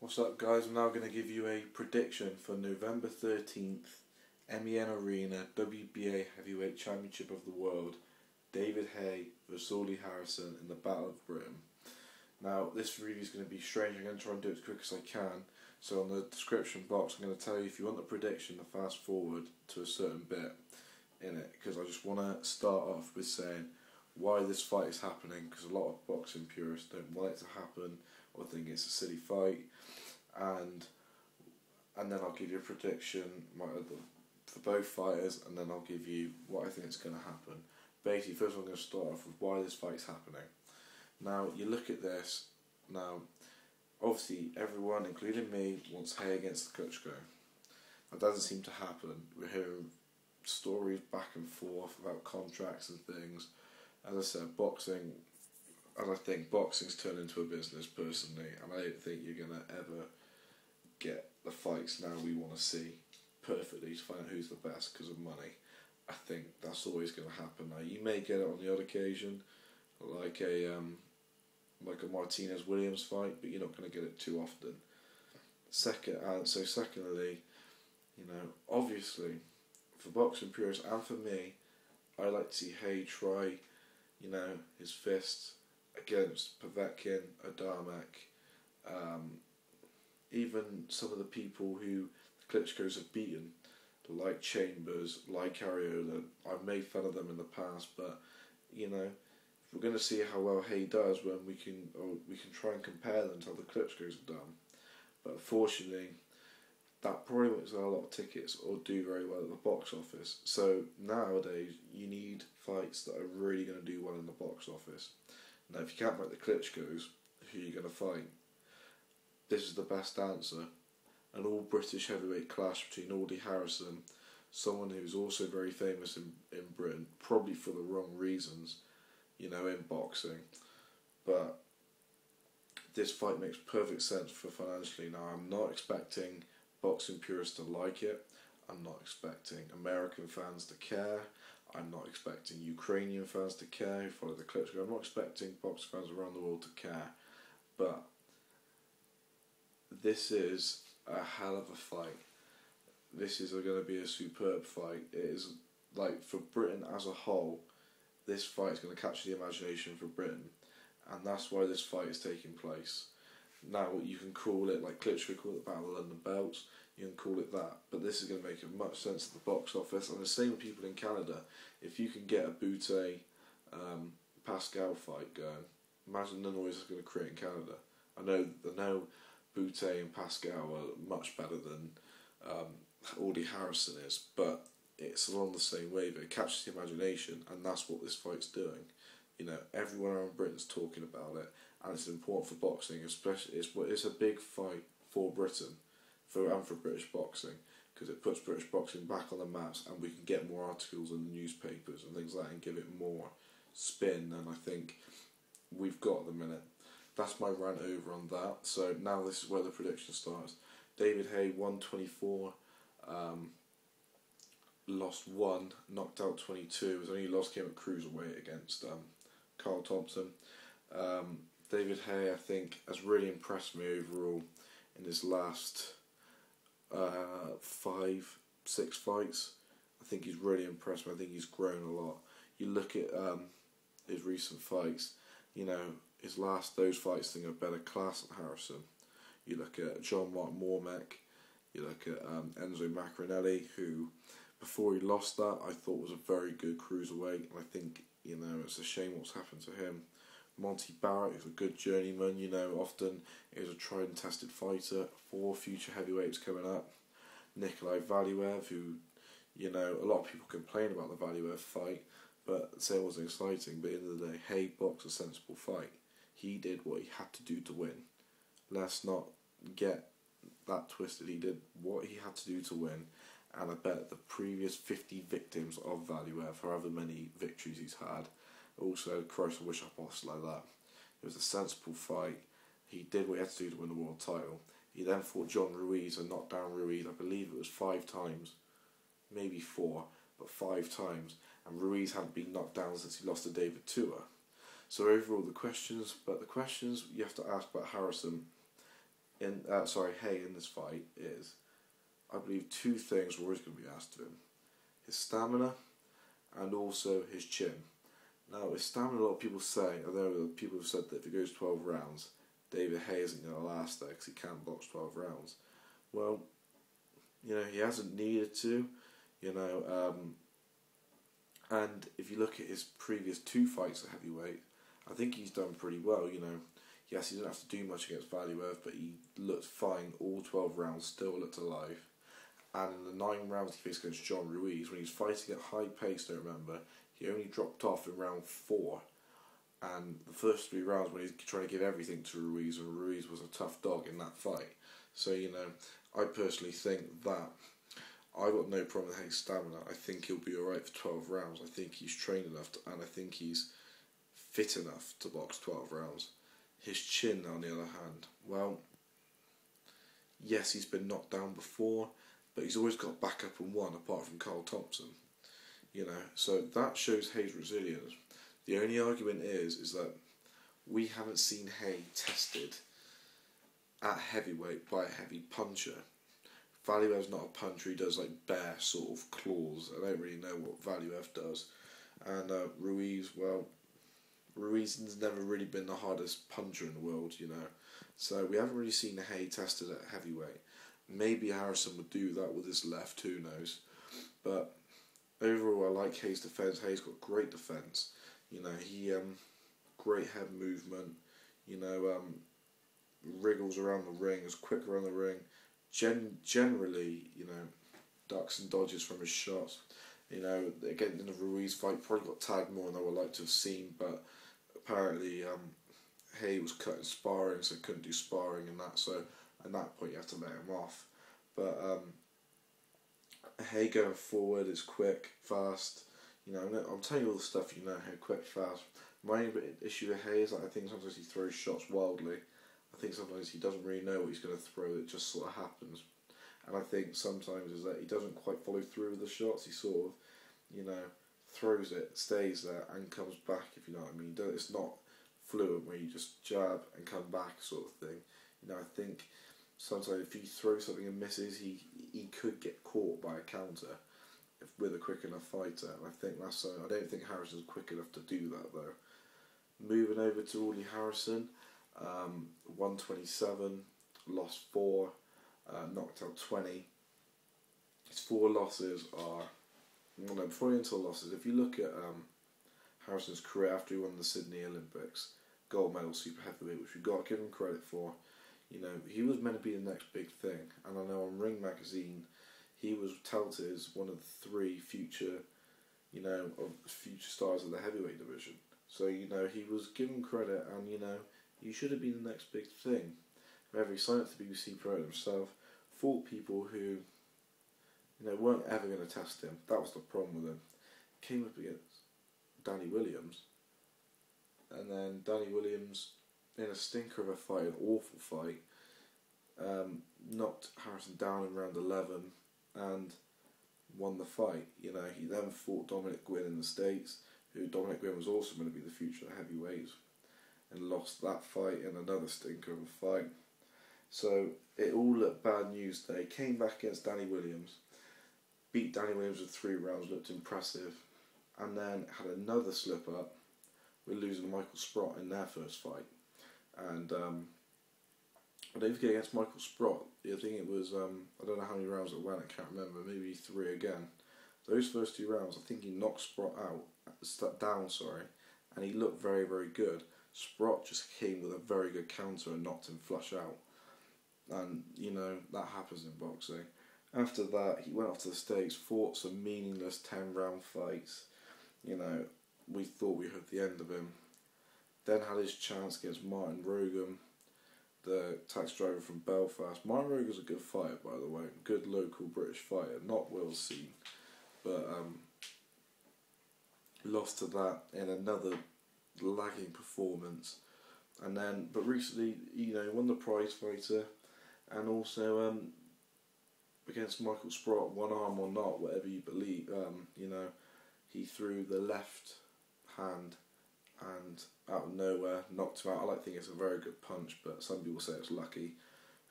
What's up, guys? I'm now going to give you a prediction for November 13th, MEN Arena WBA Heavyweight Championship of the World. David Haye vs Audley Harrison in the Battle of Britain. Now, this review is going to be strange. I'm going to try and do it as quick as I can. So on the description box, I'm going to tell you if you want the prediction to fast forward to a certain bit in it, because I just want to start off with saying why this fight is happening, because a lot of boxing purists don't want it to happen or think it's a silly fight, and then I'll give you a prediction for both fighters, and then I'll give you what I think is going to happen. Basically, first I'm going to start off with why this fight's happening. Now, you look at this, now, obviously everyone, including me, wants Haye against Klitschko. That doesn't seem to happen. We're hearing stories back and forth about contracts and things. As I said, boxing, as I think boxing's turned into a business personally, and I don't think you're going to ever get the fights now we want to see perfectly to find out who's the best because of money. I think that's always going to happen. Now, you may get it on the odd occasion, like a Martinez-Williams fight, but you're not going to get it too often. Secondly, obviously, for boxing purists and for me, I like to see Haye try, his fist against Povetkin, Adamek, even some of the people who the Klitschkos have beaten, like Chambers, like Ariola. I've made fun of them in the past, but we're going to see how well Haye does when we can try and compare them to how the Klitschkos have done. But unfortunately, that probably won't sell a lot of tickets or do very well at the box office. So nowadays, you need fights that are really going to do well in the box office. Now, if you can't fight the Klitschkos, who are you going to fight? This is the best answer. An all-British heavyweight clash between Audley Harrison, someone who's also very famous in Britain, probably for the wrong reasons, in boxing. But this fight makes perfect sense for financially. Now, I'm not expecting boxing purists to like it. I'm not expecting American fans to care. I'm not expecting Ukrainian fans to care who follow the Klitschko. I'm not expecting boxing fans around the world to care. But this is a hell of a fight. This is going to be a superb fight. It is, for Britain as a whole, this fight is going to capture the imagination for Britain, and that's why this fight is taking place. Now, you can call it, like Klitschko called it, Battle of the London Belts, you can call it that, but this is going to make much sense at the box office, and the same with people in Canada. If you can get a Bute Pascal fight going, imagine the noise it's going to create in Canada. I know Bute and Pascal are much better than Audley Harrison is, but it's along the same wave. It captures the imagination, and that's what this fight's doing. Everyone around Britain's talking about it, and it's important for boxing, especially it's a big fight for Britain, and for British boxing, because it puts British boxing back on the maps, and we can get more articles in the newspapers and things like that, and give it more spin than I think we've got at the minute. That's my rant over on that. So now this is where the prediction starts. David Haye, 124, lost 1, knocked out 22. His only loss came at cruiserweight against Carl Thompson. David Haye, I think, has really impressed me overall in his last 5-6 fights. I think he's really impressed me. I think he's grown a lot. You look at his recent fights, those fights, I think, are better class than Harrison. You look at Jean-Marc Mormec, you look at Enzo Maccarinelli, who, before he lost that, I thought was a very good cruiserweight, and I think, it's a shame what's happened to him. Monty Barrett is a good journeyman, often is a tried and tested fighter for future heavyweights coming up. Nikolai Valuev, who, a lot of people complain about the Valuev fight, but say it wasn't exciting, but at the end of the day, Haye boxed a sensible fight. He did what he had to do to win. Let's not get that twisted. He did what he had to do to win, and I bet the previous 50 victims of Valuev, however many victories he's had, also, Christ, I wish I boxed like that. It was a sensible fight. He did what he had to do to win the world title. He then fought John Ruiz and knocked down Ruiz, I believe it was 5 times, maybe 4, but 5 times, and Ruiz hadn't been knocked down since he lost to David Tua. So overall, the questions you have to ask about Harrison Haye in this fight is, I believe, two things were always going to be asked of him: his stamina and also his chin. Now, his stamina, a lot of people say, I know people have said that if it goes 12 rounds, David Haye isn't going to last there because he can't box 12 rounds. Well, he hasn't needed to, and if you look at his previous two fights at heavyweight, I think he's done pretty well, Yes, he didn't have to do much against Valuev, but he looked fine all 12 rounds, still looked alive. And in the 9 rounds he faced against John Ruiz, when he was fighting at high pace, don't remember, he only dropped off in round 4. And the first 3 rounds when he was trying to give everything to Ruiz, and Ruiz was a tough dog in that fight. So, I personally think that I got no problem with Haye's stamina. I think he'll be alright for 12 rounds. I think he's trained enough and I think he's fit enough to box 12 rounds. His chin, on the other hand, well, yes, he's been knocked down before, but he's always got back up and won, apart from Carl Thompson. So that shows Haye's resilience. The only argument is that we haven't seen Haye tested at heavyweight by a heavy puncher. Valuev's not a puncher, he does like bare sort of claws. I don't really know what Valuev does. And Ruiz has never really been the hardest puncher in the world, So we haven't really seen Haye tested at heavyweight. Maybe Harrison would do that with his left, who knows. But overall, I like Haye's defence. Haye's got great defence. He great head movement. Wriggles around the ring, is quick around the ring. Generally, ducks and dodges from his shots. Again in the Ruiz fight, probably got tagged more than I would like to have seen, but apparently Haye was cut in sparring, so couldn't do sparring and that. So at that point, you have to let him off. But Haye going forward is quick, fast. I'm telling you all the stuff Haye quick, fast. My only issue with Haye is that I think sometimes he throws shots wildly. I think sometimes he doesn't really know what he's going to throw, it just sort of happens. And I think sometimes is that he doesn't quite follow through with the shots, he sort of, throws it, stays there and comes back, if you know what I mean. It's not fluent where you just jab and come back sort of thing. I think sometimes if he throws something and misses, he could get caught by a counter with a quick enough fighter. And I think I don't think Harrison's quick enough to do that though. Moving over to Audley Harrison, 127, lost 4, knocked out 20. His 4 losses are... before we get into the losses, if you look at Harrison's career after he won the Sydney Olympics, gold medal super heavyweight, which we've got to give him credit for, he was meant to be the next big thing. And I know on Ring Magazine, he was touted as one of the 3 future stars of the heavyweight division. So, he was given credit and, he should have been the next big thing. However, he signed up to the BBC, promoted himself, fought people who, weren't ever going to test him. That was the problem with him. Came up against Danny Williams, and then Danny Williams, in a stinker of a fight, an awful fight, knocked Harrison down in round 11 and won the fight. He then fought Dominic Gwynn in the States, who Dominic Gwynn was also going to be the future heavyweight, and lost that fight in another stinker of a fight. So it all looked bad news there. He came back against Danny Williams, beat Danny Williams with 3 rounds, looked impressive, and then had another slip up with losing Michael Sprott in their first fight. And I don't forget, against Michael Sprott, I think it was, I don't know how many rounds it went, I can't remember, maybe 3 again. Those first 2 rounds, I think he knocked Sprott down, and he looked very, very good. Sprott just came with a very good counter and knocked him flush out. And, that happens in boxing. After that, he went off to the States, fought some meaningless 10-round fights. We thought we heard the end of him. Then had his chance against Martin Rogan, the taxi driver from Belfast. Martin Rogan's a good fighter, by the way. Good local British fighter, not well seen. But lost to that in another lagging performance. But recently, he won the prize fighter, and also against Michael Sprott, one arm or not, whatever you believe, he threw the left hand and out of nowhere knocked him out. I like to think it's a very good punch, but some people say it's lucky.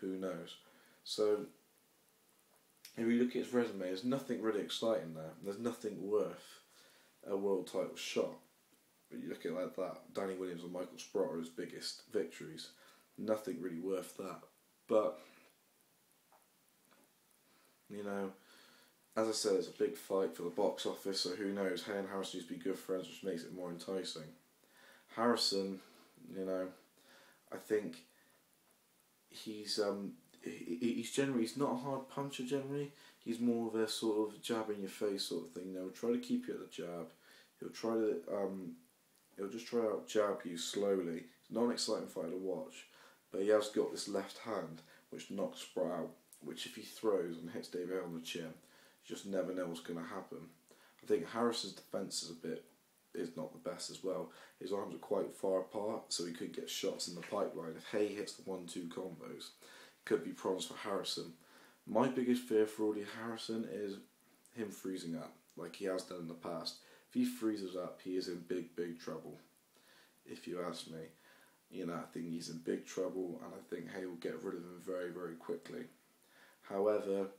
Who knows? So, if you look at his resume, there's nothing really exciting there. There's nothing worth a world title shot. But you look at it like that, Danny Williams and Michael Sprott are his biggest victories. Nothing really worth that. But, you know, as I said, it's a big fight for the box office, so who knows? Haye and Harrison used to be good friends, which makes it more enticing. Harrison, you know, I think he's not a hard puncher generally. He's more of a sort of jab in your face sort of thing. You know, try to keep you at the jab. He'll just try to jab you slowly. It's not an exciting fight to watch, but he has got this left hand which knocks Sprott out. Which if he throws and hits David Haye on the chin, you just never know what's going to happen. I think Harrison's defence is not the best as well. His arms are quite far apart, so he could get shots in the pipeline. If Haye hits the 1-2 combos, it could be problems for Harrison. My biggest fear for Audley Harrison is him freezing up, like he has done in the past. If he freezes up, he is in big, big trouble. If you ask me, you know, I think he's in big trouble, and I think Haye will get rid of him very, very quickly. However,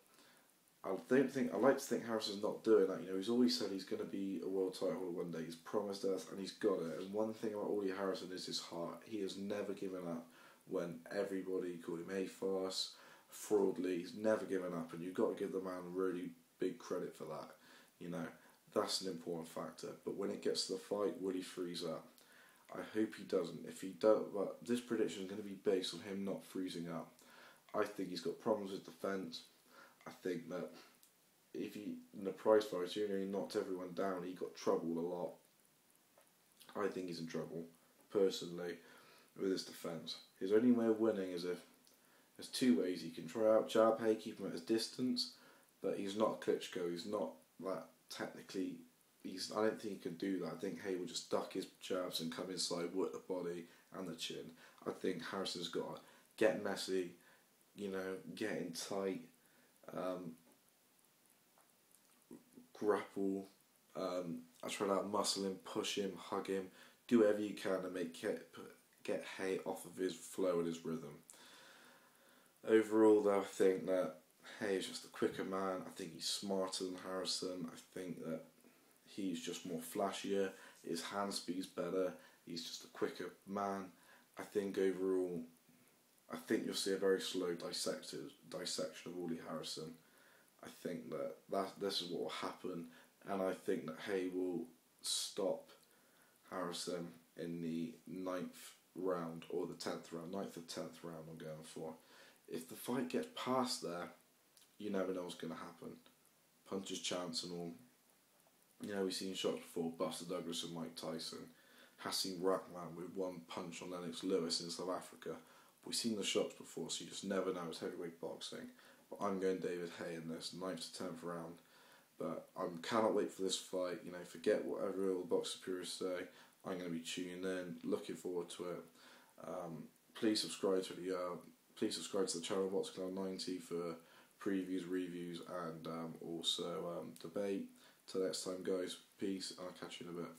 I like to think Harrison's not doing that. You know, he's always said he's going to be a world title holder one day. He's promised us, and he's got it. And one thing about Audley Harrison is his heart. He has never given up when everybody called him a farce, fraudly. He's never given up, and you've got to give the man really big credit for that. You know, that's an important factor. But when it gets to the fight, will he freeze up? I hope he doesn't. If he does, but this prediction is going to be based on him not freezing up. I think he's got problems with defence. I think that if he, in the prize fight, he knocked everyone down, he got troubled a lot. I think he's in trouble, personally, with his defence. His only way of winning is if there's two ways. He can try out jab Haye, keep him at his distance, but he's not Klitschko. He's not that technically. I don't think he can do that. I think Haye will just duck his jabs and come inside, work the body and the chin. I think Harrison's got to get messy, you know, get in tight, grapple, I try to muscle him, push him, hug him, do whatever you can to get Haye off of his flow and his rhythm. Overall though, I think that Haye is just a quicker man. I think he's smarter than Harrison. I think that he's just more flashier, his hand speed's better, he's just a quicker man. I think overall, I think you'll see a very slow dissection of Audley Harrison. I think that this is what will happen, and I think that Haye will stop Harrison in the 9th round or the 10th round, 9th or 10th round I'm going for. If the fight gets past there, you never know what's going to happen. Puncher's chance and all. You know, we've seen shots before, Buster Douglas and Mike Tyson. Hasim Rahman with one punch on Lennox Lewis in South Africa. We've seen the shots before, so you just never know. It's heavyweight boxing. But I'm going David Haye in this, 9th to 10th round. But I cannot wait for this fight. You know, forget whatever all the boxing purists say. I'm going to be tuning in, looking forward to it. Please subscribe to the channel Boxing Club 90 for previews, reviews, and also debate. Till next time, guys. Peace. I'll catch you in a bit.